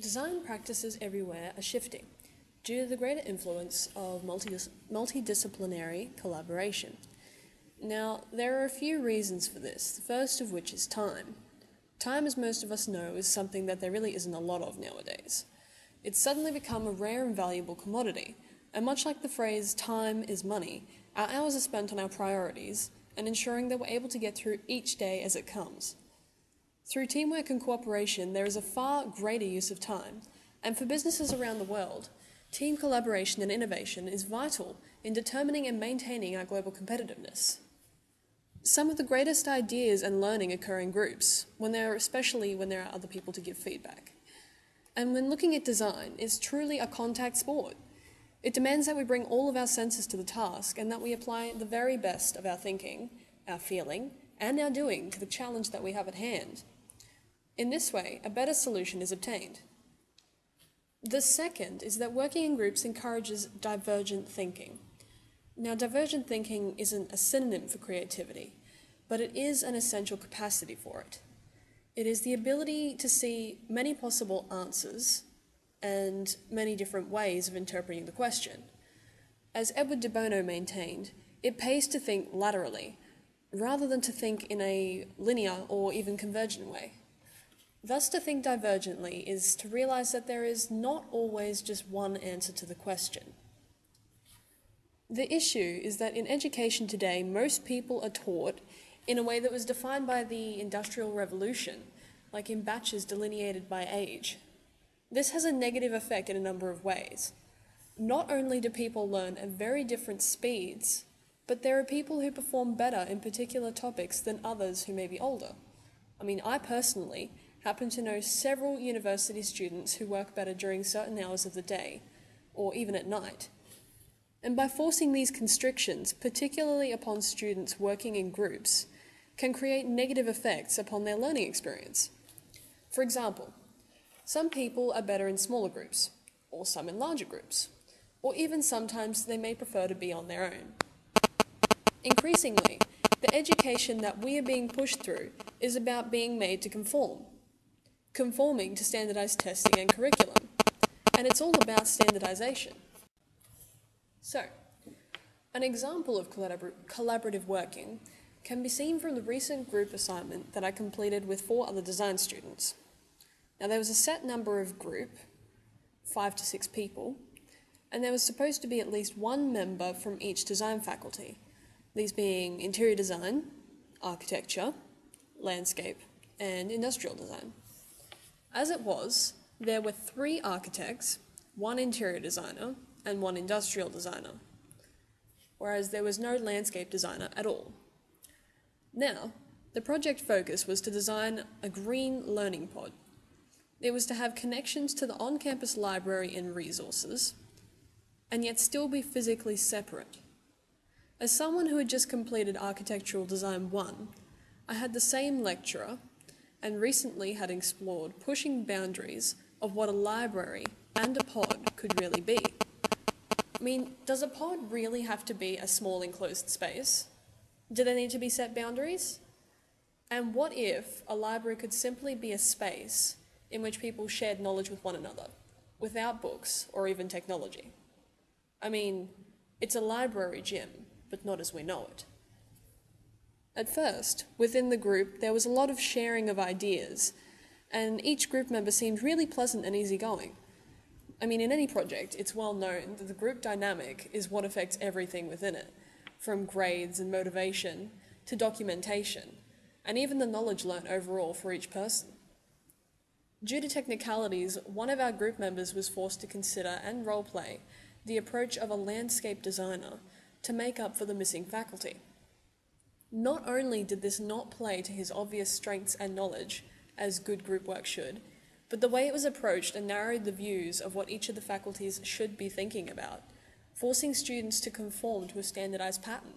Design practices everywhere are shifting due to the greater influence of multidisciplinary collaboration. Now, there are a few reasons for this, the first of which is time. Time, as most of us know, is something that there really isn't a lot of nowadays. It's suddenly become a rare and valuable commodity, and much like the phrase, time is money, our hours are spent on our priorities and ensuring that we're able to get through each day as it comes. Through teamwork and cooperation, there is a far greater use of time, and for businesses around the world, team collaboration and innovation is vital in determining and maintaining our global competitiveness. Some of the greatest ideas and learning occur in groups, especially when there are other people to give feedback. And when looking at design, it's truly a contact sport. It demands that we bring all of our senses to the task and that we apply the very best of our thinking, our feeling, and our doing to the challenge that we have at hand. In this way, a better solution is obtained. The second is that working in groups encourages divergent thinking. Now, divergent thinking isn't a synonym for creativity, but it is an essential capacity for it. It is the ability to see many possible answers and many different ways of interpreting the question. As Edward de Bono maintained, it pays to think laterally, rather than to think in a linear or even convergent way. Thus, to think divergently is to realize that there is not always just one answer to the question. The issue is that in education today, most people are taught in a way that was defined by the Industrial Revolution, like in batches delineated by age. This has a negative effect in a number of ways. Not only do people learn at very different speeds, but there are people who perform better in particular topics than others who may be older. I personally happen to know several university students who work better during certain hours of the day, or even at night. And by forcing these constrictions, particularly upon students working in groups, can create negative effects upon their learning experience. For example, some people are better in smaller groups, or some in larger groups, or even sometimes they may prefer to be on their own. Increasingly, the education that we are being pushed through is about being made to conforming to standardized testing and curriculum, and it's all about standardization. So, an example of collaborative working can be seen from the recent group assignment that I completed with 4 other design students. Now, there was a set number of group, 5 to 6 people, and there was supposed to be at least one member from each design faculty, these being interior design, architecture, landscape, and industrial design. As it was, there were 3 architects, 1 interior designer, and 1 industrial designer, whereas there was no landscape designer at all. Now, the project focus was to design a green learning pod. It was to have connections to the on-campus library and resources, and yet still be physically separate. As someone who had just completed Architectural Design 1, I had the same lecturer and recently had explored pushing boundaries of what a library and a pod could really be. Does a pod really have to be a small enclosed space? Do there need to be set boundaries? And what if a library could simply be a space in which people shared knowledge with one another, without books or even technology? It's a library gym, but not as we know it. At first, within the group, there was a lot of sharing of ideas, and each group member seemed really pleasant and easygoing. In any project, it's well known that the group dynamic is what affects everything within it, from grades and motivation to documentation, and even the knowledge learnt overall for each person. Due to technicalities, one of our group members was forced to consider and role-play the approach of a landscape designer to make up for the missing faculty. Not only did this not play to his obvious strengths and knowledge, as good group work should, but the way it was approached and narrowed the views of what each of the faculties should be thinking about, forcing students to conform to a standardized pattern.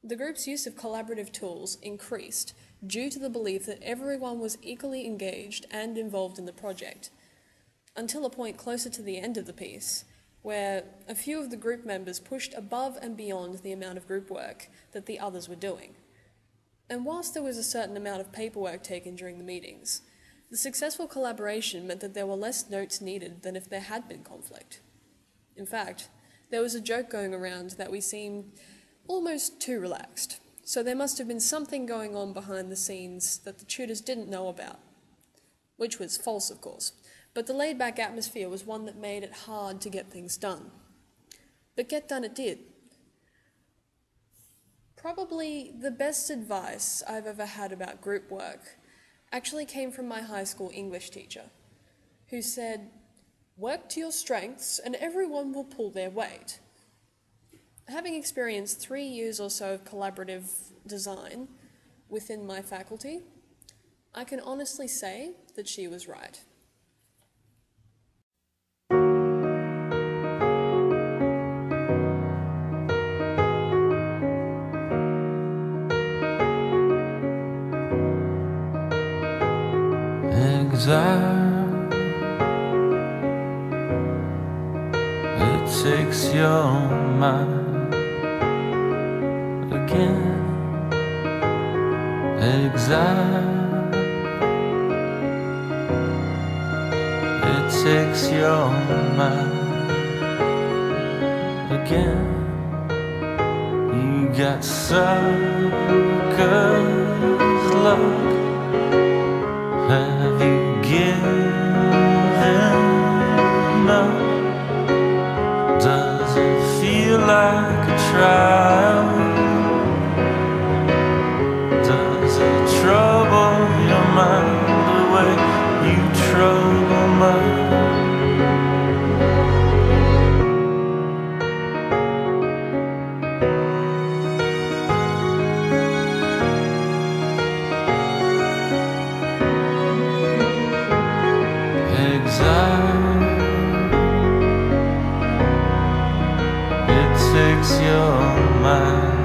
The group's use of collaborative tools increased due to the belief that everyone was equally engaged and involved in the project, until a point closer to the end of the piece, where a few of the group members pushed above and beyond the amount of group work that the others were doing. And whilst there was a certain amount of paperwork taken during the meetings, The successful collaboration meant that there were less notes needed than if there had been conflict. In fact, there was a joke going around that we seemed almost too relaxed, so there must have been something going on behind the scenes that the tutors didn't know about. Which was false, of course, but the laid-back atmosphere was one that made it hard to get things done. But get done it did. Probably the best advice I've ever had about group work actually came from my high school English teacher, who said, "Work to your strengths and everyone will pull their weight." Having experienced 3 years or so of collaborative design within my faculty, I can honestly say that she was right. Exile, it takes your mind again. Exile, it takes your mind again. You got suckers luck. Have you given up? Does it feel like a trial? Does it trouble your mind the way you trouble mine? Exile, it takes your mind